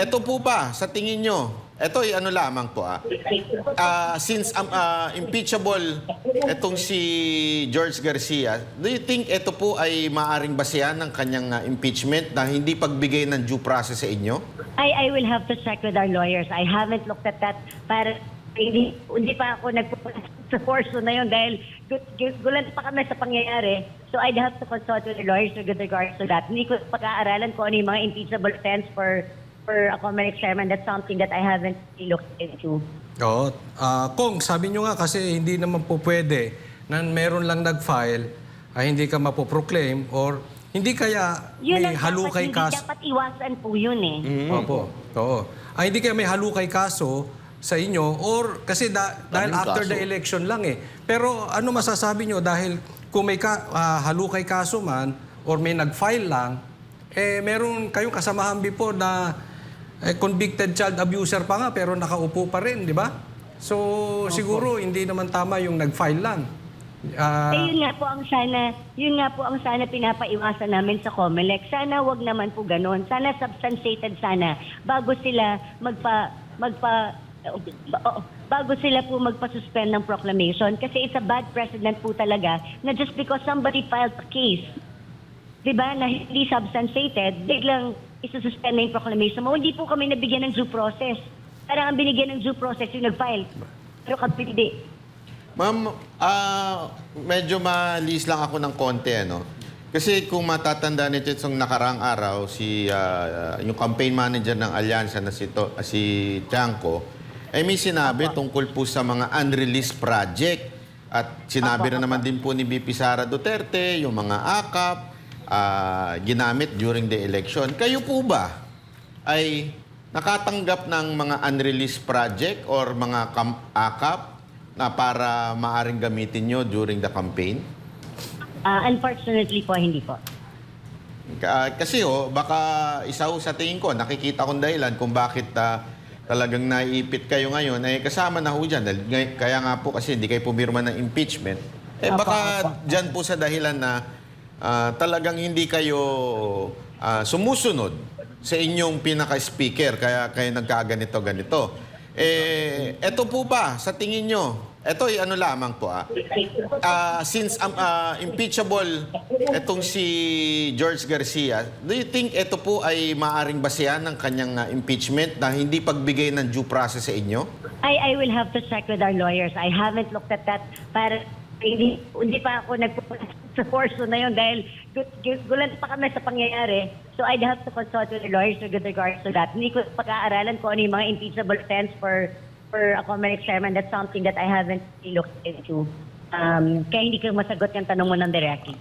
Eto po ba, sa tingin nyo, eto ay ano lamang po since impeachable etong si George Garcia, do you think eto po ay maaring basehan ng kanyang impeachment na hindi pagbigay ng due process sa inyo? I will have to check with our lawyers. I haven't looked at that para hindi pa ako nagpupunta sa portion na yun dahil gulat pa kami sa pangyayari. So I'd have to consult with the lawyers with regards to that. Hindi ko pag-aaralan kung ano yung mga impeachable offense for a common chairman. That's something that I haven't looked into. Oo. Kung sabi nyo nga kasi hindi naman po pwede na meron lang nag-file ay hindi ka mapoproclaim or hindi kaya Yun may ang halukay dapat, kaso. hindi dapat iwasan po yun eh. Opo. Oo. Ay hindi kaya may halukay kaso sa inyo or kasi dahil Daming after kaso. the election lang eh. Pero ano masasabi nyo dahil kung may halukay kaso man or may nag-file lang, eh meron kayong kasamahan before na convicted child abuser pa nga pero nakaupo pa rin, di ba? So siguro hindi naman tama yung nag-file lang. Yun nga po ang sana pinapaiwasan namin sa COMELEC. Sana wag naman po ganoon. Sana substantiated sana bago sila bago sila po magpa-suspend ng proclamation kasi it's a bad precedent po talaga na just because somebody filed a case, di ba, na hindi substantiated, biglang isususpend na yung proclamation mo. Hindi po kami nabigyan ng due process. Parang ang binigyan ng due process yung nag-file. Pero kami hindi. Ma'am, medyo malis lang ako ng konti, ano? Kasi kung matatanda nito itong nakarang araw, yung campaign manager ng Alyansa na si Tiangco, ay may sinabi tungkol po sa mga unreleased project. At sinabi na naman din po ni VP Sara Duterte, yung mga AKAP, ginamit during the election. Kayo po ba ay nakatanggap ng mga unreleased project or mga AKAP na para maaring gamitin nyo during the campaign? Unfortunately po, hindi po. Kasi baka isa sa tingin ko, nakikita kong dahilan kung bakit talagang naiipit kayo ngayon, kasama na ho dyan. Kaya nga po kasi hindi kayo pumirma ng impeachment. Baka dyan po sa dahilan na talagang hindi kayo sumusunod sa inyong pinaka-speaker, kaya kayo nagkaganito-ganito. Eto po ba, sa tingin nyo, eto ay ano lamang po since impeachable etong si George Garcia, do you think eto po ay maaring basehan ng kanyang impeachment na hindi pagbigay ng due process sa inyo? I will have to check with our lawyers. I haven't looked at that para hindi pa ako nagpupunta sa portion na yun dahil gulat pa kami sa pangyayari. So I'd have to consult with the lawyers with regards to that. Hindi ko pag-aaralan kung ano yung mga impeachable offense for a common chairman. That's something that I haven't looked into. Kaya hindi ko masagot yung tanong mo ng directly.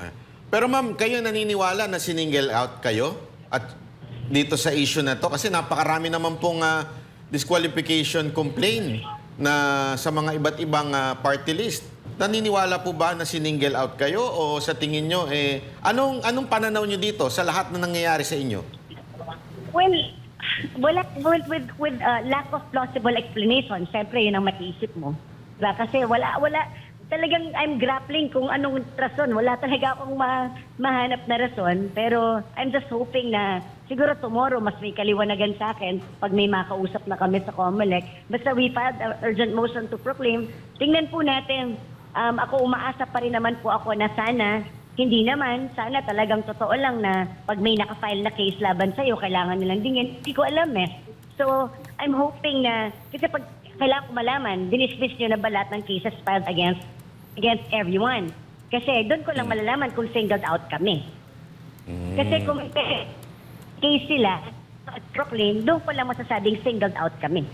Pero ma'am, kayo naniniwala na siningle out kayo at dito sa issue na to? Kasi napakarami naman pong disqualification complaint na sa mga iba't ibang party list. Naniniwala po ba na siningle out kayo o sa tingin nyo, anong pananaw nyo dito sa lahat na nangyayari sa inyo? Well, with lack of plausible explanation, siyempre yun ang maiisip mo. Diba? Kasi wala, talagang I'm grappling kung anong rason. Wala talaga akong mahanap na rason. Pero I'm just hoping na siguro tomorrow mas may kaliwanagan sa akin pag may makausap na kami sa COMELEC. Basta we filed an urgent motion to proclaim. Tingnan po natin. Ako umaasa pa rin naman po ako na sana, hindi naman, sana talagang totoo lang na pag may nakafile na case laban sa'yo, kailangan nilang dingin. Hindi ko alam eh. So, I'm hoping na, kasi pag kailangan ko malaman, dinismiss nyo na ba lahat ng cases filed against everyone? Kasi doon ko lang malalaman kung singled out kami. Kasi kung case sila, proclaim, doon ko lang masasabing singled out kami.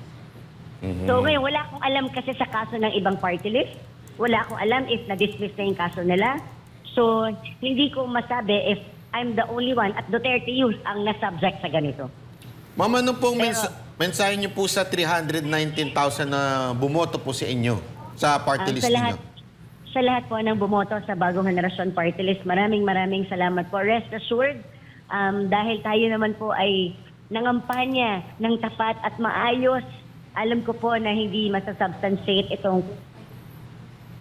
So ngayon, wala akong alam kasi sa kaso ng ibang party list. Wala akong alam if na-dismiss na yung kaso nila. So, hindi ko masabi if I'm the only one at Duterte Youth ang na-subject sa ganito. Ma'am, ano pong mensahe niyo po sa 319,000 na bumoto po sa inyo sa party list niyo? Sa lahat po ng bumoto sa Bagong Henerasyon Party List, maraming salamat po. Rest assured, dahil tayo naman po ay nangampanya ng tapat at maayos, alam ko po na hindi masasubstantiate itong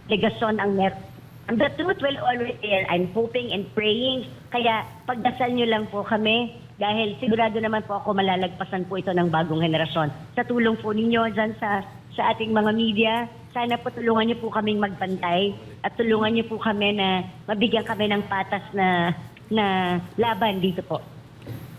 legasyon ang meron. The truth will always be there. I'm hoping and praying. Kaya pagdasal nyo lang po kami Dahil sigurado naman po ako malalagpasan po ito ng bagong henerasyon. Sa tulong po ninyo dyan sa ating mga media, sana po tulungan niyo po kaming magbantay at tulungan niyo po kami na mabigyan kami ng patas na laban dito po.